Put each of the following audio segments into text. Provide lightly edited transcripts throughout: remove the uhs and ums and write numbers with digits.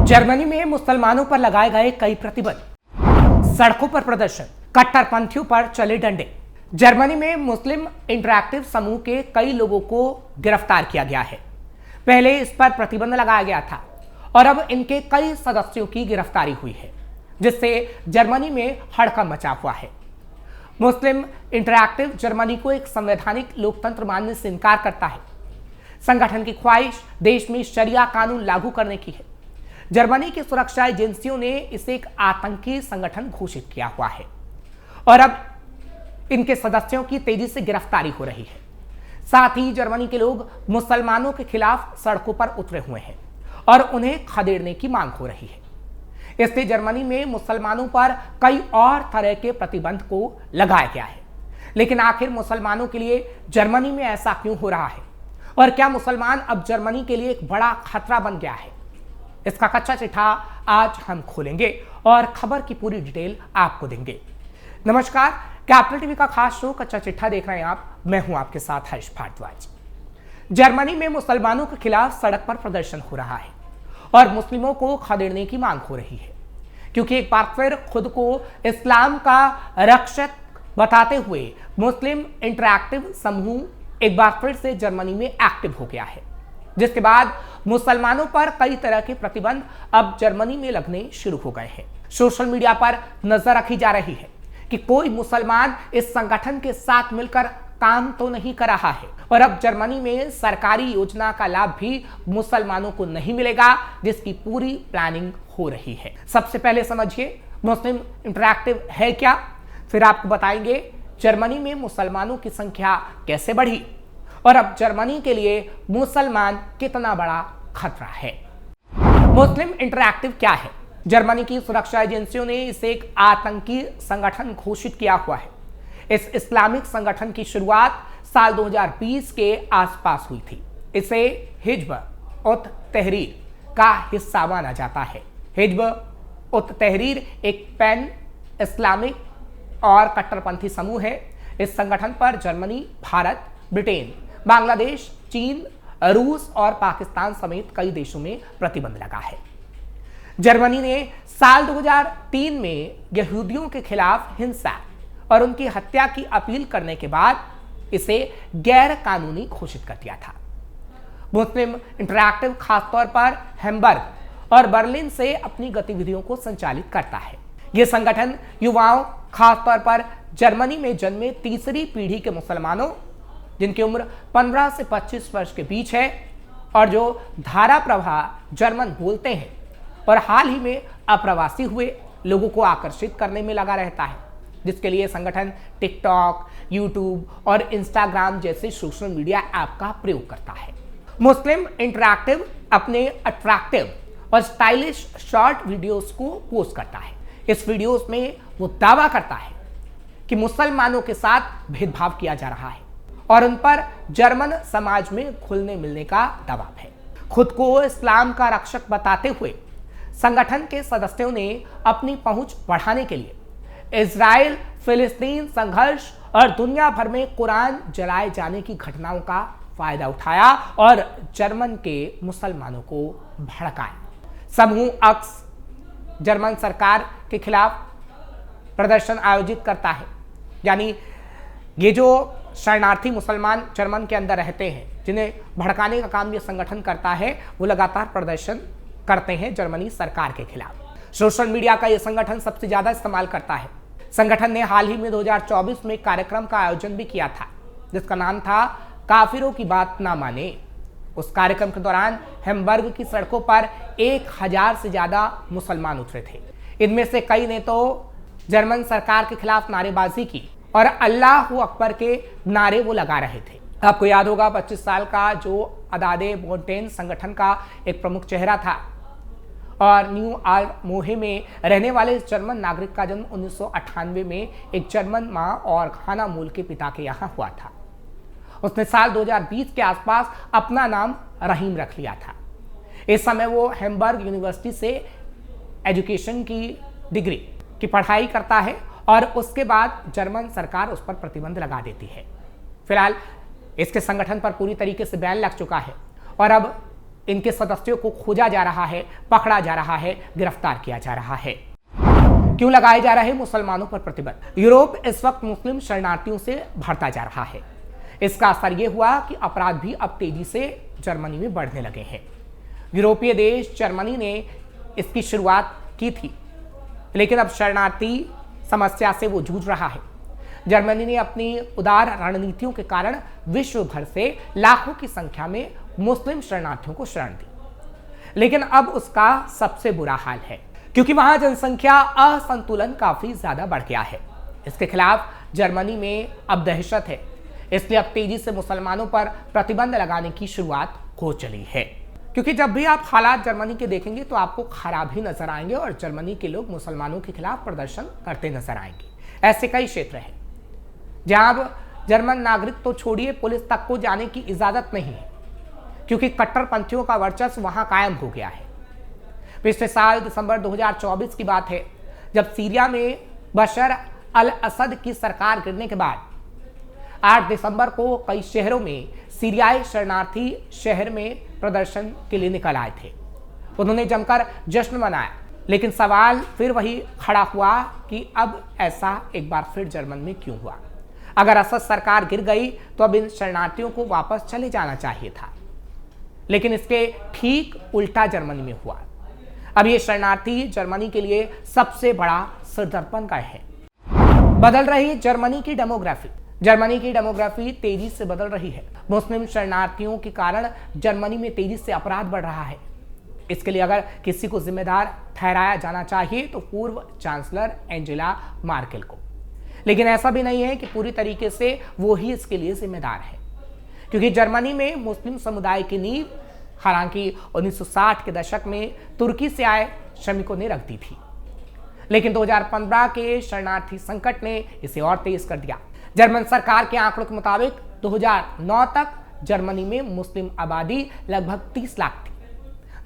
Germany में मुसलमानों पर लगाए गए कई प्रतिबंध, सड़कों पर प्रदर्शन, कट्टरपंथियों पर चले डंडे। जर्मनी में मुस्लिम इंटरैक्टिव समूह के कई लोगों को गिरफ्तार किया गया है। पहले इस पर प्रतिबंध लगाया गया था और अब इनके कई सदस्यों की गिरफ्तारी हुई है, जिससे जर्मनी में हड़कंप मचा हुआ है। मुस्लिम इंटरैक्टिव जर्मनी को एक संवैधानिक लोकतंत्र मानने से इनकार करता है। संगठन की ख्वाहिश देश में शरिया कानून लागू करने की है। जर्मनी की सुरक्षा एजेंसियों ने इसे एक आतंकी संगठन घोषित किया हुआ है और अब इनके सदस्यों की तेजी से गिरफ्तारी हो रही है। साथ ही जर्मनी के लोग मुसलमानों के खिलाफ सड़कों पर उतरे हुए हैं और उन्हें खदेड़ने की मांग हो रही है। इसलिए जर्मनी में मुसलमानों पर कई और तरह के प्रतिबंध को लगाया गया है। लेकिन आखिर मुसलमानों के लिए जर्मनी में ऐसा क्यों हो रहा है और क्या मुसलमान अब जर्मनी के लिए एक बड़ा खतरा बन गया है? इसका कच्चा चिट्ठा आज हम खोलेंगे और खबर की पूरी डिटेल आपको देंगे। नमस्कार, कैपिटल टीवी का खास शो कच्चा चिट्ठा देख रहे हैं आप। मैं हूं आपके साथ हर्ष भारद्वाज। जर्मनी में मुसलमानों के खिलाफ सड़क पर प्रदर्शन हो रहा है और मुस्लिमों को खदेड़ने की मांग हो रही है, क्योंकि एक बार फिर खुद को इस्लाम का रक्षक बताते हुए मुस्लिम इंटरैक्टिव समूह एक बार फिर से जर्मनी में एक्टिव हो गया है, जिसके बाद मुसलमानों पर कई तरह के प्रतिबंध अब जर्मनी में लगने शुरू हो गए हैं। सोशल मीडिया पर नजर रखी जा रही है कि कोई मुसलमान इस संगठन के साथ मिलकर काम तो नहीं कर रहा है और अब जर्मनी में सरकारी योजना का लाभ भी मुसलमानों को नहीं मिलेगा, जिसकी पूरी प्लानिंग हो रही है। सबसे पहले समझिए मुस्लिम इंटरैक्टिव है क्या, फिर आपको बताएंगे जर्मनी में मुसलमानों की संख्या कैसे बढ़ी और अब जर्मनी के लिए मुसलमान कितना बड़ा खतरा है। मुस्लिम इंटरैक्टिव क्या है? जर्मनी की सुरक्षा एजेंसियों ने इसे एक आतंकी संगठन घोषित किया हुआ है। इस इस्लामिक संगठन की शुरुआत साल 2020 के आसपास हुई थी। इसे हिज्ब उत तहरीर का हिस्सा माना जाता है। हिज्ब उत तहरीर एक पैन इस्लामिक और कट्टरपंथी समूह है। इस संगठन पर जर्मनी, भारत, ब्रिटेन, बांग्लादेश, चीन, रूस और पाकिस्तान समेत कई देशों में प्रतिबंध लगा है। जर्मनी ने साल 2003 में यहूदियों के खिलाफ हिंसा और उनकी हत्या की अपील करने के बाद इसे गैर कानूनी घोषित कर दिया था। मुस्लिम इंटरैक्टिव खासतौर पर हैम्बर्ग और बर्लिन से अपनी गतिविधियों को संचालित करता है। यह संगठन युवाओं, खासतौर पर जर्मनी में जन्मे तीसरी पीढ़ी के मुसलमानों जिनकी उम्र 15 से 25 वर्ष के बीच है और जो धारा प्रवाह जर्मन बोलते हैं और हाल ही में अप्रवासी हुए लोगों को आकर्षित करने में लगा रहता है, जिसके लिए संगठन टिकटॉक, यूट्यूब और इंस्टाग्राम जैसे सोशल मीडिया ऐप का प्रयोग करता है। मुस्लिम इंटरैक्टिव अपने अट्रैक्टिव और स्टाइलिश शॉर्ट वीडियोस को पोस्ट करता है। इस वीडियोस में वो दावा करता है कि मुसलमानों के साथ भेदभाव किया जा रहा है और उन पर जर्मन समाज में घुलने मिलने का दबाव है। खुद को इस्लाम का रक्षक बताते हुए संगठन के सदस्यों ने अपनी पहुंच बढ़ाने के लिए इजराइल फिलिस्तीन संघर्ष और दुनिया भर में कुरान जलाए जाने की घटनाओं का फायदा उठाया और जर्मन के मुसलमानों को भड़काया। समूह अक्स जर्मन सरकार के खिलाफ प्रदर्शन आयोजित करता है, यानी ये जो शरणार्थी मुसलमान जर्मन के अंदर रहते हैं जिन्हें भड़काने का काम ये संगठन करता है, वो लगातार प्रदर्शन करते हैं जर्मनी सरकार के खिलाफ। सोशल मीडिया का ये संगठन सबसे ज्यादा इस्तेमाल करता है। संगठन ने हाल ही में 2024 में कार्यक्रम का आयोजन भी किया था, जिसका नाम था काफिरों की बात ना माने। उस कार्यक्रम के दौरान हैम्बर्ग की सड़कों पर 1000 से ज्यादा मुसलमान उतरे थे। इनमें से कई ने तो जर्मन सरकार के खिलाफ नारेबाजी की और अल्लाह अकबर के नारे वो लगा रहे थे। आपको याद होगा 25 साल का जो अदादे बोंटेन संगठन का एक प्रमुख चेहरा था और न्यू आर मोहे में रहने वाले इस जर्मन नागरिक का जन्म 1998 में एक जर्मन मां और खाना मूल के पिता के यहाँ हुआ था। उसने साल 2020 के आसपास अपना नाम रहीम रख लिया था। इस समय वो हैम्बर्ग यूनिवर्सिटी से एजुकेशन की डिग्री की पढ़ाई करता है और उसके बाद जर्मन सरकार उस पर प्रतिबंध लगा देती है। फिलहाल इसके संगठन पर पूरी तरीके से बैन लग चुका है और अब इनके सदस्यों को खोजा जा रहा है, पकड़ा जा रहा है, गिरफ्तार किया जा रहा है। क्यों लगाए जा रहे मुसलमानों पर प्रतिबंध? यूरोप इस वक्त मुस्लिम शरणार्थियों से भरता जा रहा है। इसका असर यह हुआ कि अपराध भी अब तेजी से जर्मनी में बढ़ने लगे हैं। यूरोपीय देश जर्मनी ने इसकी शुरुआत की थी, लेकिन अब शरणार्थी समस्या से वो जूझ रहा है। जर्मनी ने अपनी उदार रणनीतियों के कारण विश्व भर से लाखों की संख्या में मुस्लिम शरणार्थियों को शरण दी, लेकिन अब उसका सबसे बुरा हाल है, क्योंकि वहां जनसंख्या असंतुलन काफी ज्यादा बढ़ गया है। इसके खिलाफ जर्मनी में अब दहशत है, इसलिए अब तेजी से मुसलमानों पर प्रतिबंध लगाने की शुरुआत हो चली है। क्योंकि जब भी आप हालात जर्मनी के देखेंगे तो आपको खराब ही नजर आएंगे और जर्मनी के लोग मुसलमानों के खिलाफ प्रदर्शन करते नजर आएंगे। ऐसे कई क्षेत्र हैं जहां अब जर्मन नागरिक तो छोड़िए, पुलिस तक को जाने की इजाजत नहीं है, क्योंकि कट्टरपंथियों का वर्चस्व वहां कायम हो गया है। पिछले साल दिसंबर 2024 की बात है, जब सीरिया में बशर अल असद की सरकार गिरने के बाद 8 दिसंबर को कई शहरों में सीरियाई शरणार्थी शहर में प्रदर्शन के लिए निकल आए थे। उन्होंने जमकर जश्न मनाया, लेकिन सवाल फिर वही खड़ा हुआ कि अब ऐसा एक बार फिर जर्मन में क्यों हुआ? अगर असद सरकार गिर गई तो अब इन शरणार्थियों को वापस चले जाना चाहिए था, लेकिन इसके ठीक उल्टा जर्मनी में हुआ। अब ये शरणार्थी जर्मनी के लिए सबसे बड़ा सिरदर्द बन गए हैं। बदल रही जर्मनी की डेमोग्राफी। जर्मनी की डेमोग्राफी तेजी से बदल रही है। मुस्लिम शरणार्थियों के कारण जर्मनी में तेजी से अपराध बढ़ रहा है। इसके लिए अगर किसी को जिम्मेदार ठहराया जाना चाहिए तो पूर्व चांसलर एंजेला मार्केल को, लेकिन ऐसा भी नहीं है कि पूरी तरीके से वो ही इसके लिए जिम्मेदार है, क्योंकि जर्मनी में मुस्लिम समुदाय की नींव हालांकि 1960 के दशक में तुर्की से आए श्रमिकों ने रख दी थी, लेकिन 2015 के शरणार्थी संकट ने इसे और तेज कर दिया। जर्मन सरकार के आंकड़ों के मुताबिक 2009 तक जर्मनी में मुस्लिम आबादी लगभग 30 लाख थी,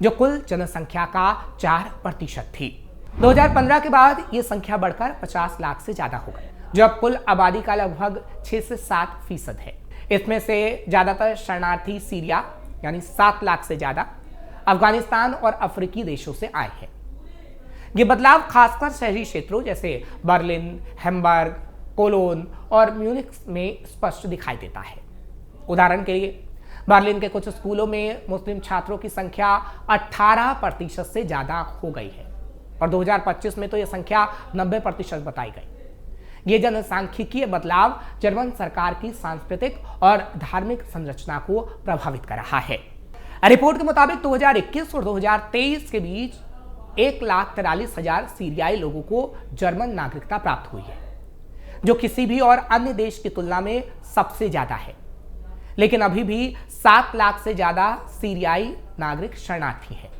जो कुल जनसंख्या का 4% थी। 2015 के बाद यह संख्या बढ़कर 50 लाख से ज्यादा हो गई, जो अब कुल आबादी का लगभग 6 से 7% है। इसमें से ज्यादातर शरणार्थी सीरिया यानी 7 लाख से ज्यादा, अफगानिस्तान और अफ्रीकी देशों से आए हैं। ये बदलाव खासकर शहरी क्षेत्रों जैसे बर्लिन, हैम्बर्ग, कोलोन और म्यूनिख में स्पष्ट दिखाई देता है। उदाहरण के लिए बर्लिन के कुछ स्कूलों में मुस्लिम छात्रों की संख्या 18% से ज्यादा हो गई है और 2025 में तो यह संख्या 90% बताई गई। ये जनसांख्यिकीय बदलाव जर्मन सरकार की सांस्कृतिक और धार्मिक संरचना को प्रभावित कर रहा है। रिपोर्ट के मुताबिक 2021 और 2023 के बीच 1,43,000 सीरियाई लोगों को जर्मन नागरिकता प्राप्त हुई है, जो किसी भी और अन्य देश की तुलना में सबसे ज्यादा है। लेकिन अभी भी 7 लाख से ज्यादा सीरियाई नागरिक शरणार्थी हैं।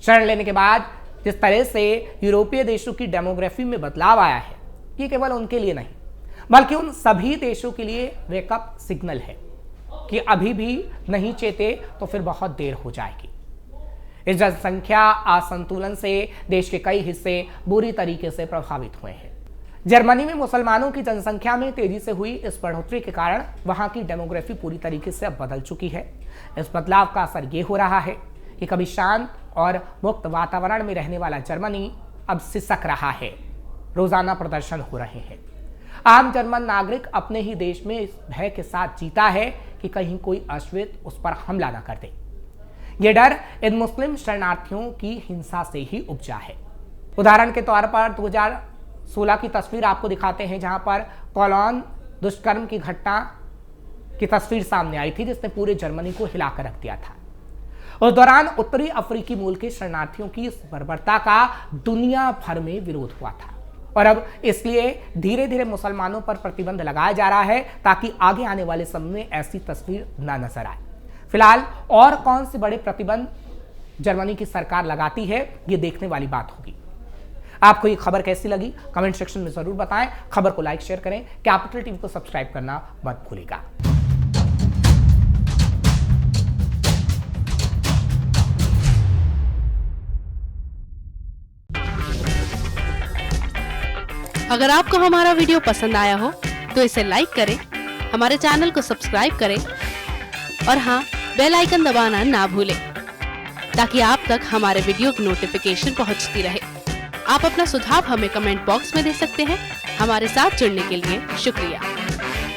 शरण लेने के बाद जिस तरह से यूरोपीय देशों की डेमोग्राफी में बदलाव आया है, ये केवल उनके लिए नहीं बल्कि उन सभी देशों के लिए वेकअप सिग्नल है कि अभी भी नहीं चेते तो फिर बहुत देर हो जाएगी। इस जनसंख्या असंतुलन से देश के कई हिस्से बुरी तरीके से प्रभावित हुए हैं। जर्मनी में मुसलमानों की जनसंख्या में तेजी से हुई इस बढ़ोतरी के कारण वहां की डेमोग्राफी पूरी तरीके से अब बदल चुकी है। इस बदलाव का असर ये हो रहा है कि कभी शांत और मुक्त वातावरण में रहने वाला जर्मनी अब सिसक रहा है। रोजाना प्रदर्शन हो रहे हैं। आम जर्मन नागरिक अपने ही देश में इस भय के साथ जीता है कि कहीं कोई अश्वेत उस पर हमला न कर दे। यह डर इन मुस्लिम शरणार्थियों की हिंसा से ही उपजा है। उदाहरण के तौर पर 2016 की तस्वीर आपको दिखाते हैं, जहां पर कोलोन दुष्कर्म की घटना की तस्वीर सामने आई थी, जिसने पूरे जर्मनी को हिलाकर रख दिया था। उस दौरान उत्तरी अफ्रीकी मूल के शरणार्थियों की इस बर्बरता का दुनिया भर में विरोध हुआ था और अब इसलिए धीरे धीरे मुसलमानों पर प्रतिबंध लगाया जा रहा है ताकि आगे आने वाले समय में ऐसी तस्वीर न नजर आए। फिलहाल और कौन से बड़े प्रतिबंध जर्मनी की सरकार लगाती है, ये देखने वाली बात होगी। आपको ये खबर कैसी लगी कमेंट सेक्शन में जरूर बताएं। खबर को लाइक शेयर करें, कैपिटल टीवी को सब्सक्राइब करना मत भूलिएगा। अगर आपको हमारा वीडियो पसंद आया हो तो इसे लाइक करें, हमारे चैनल को सब्सक्राइब करें और हाँ, बेल आइकन दबाना ना भूलें। ताकि आप तक हमारे वीडियो की नोटिफिकेशन पहुंचती रहे। आप अपना सुझाव हमें कमेंट बॉक्स में दे सकते हैं। हमारे साथ जुड़ने के लिए शुक्रिया।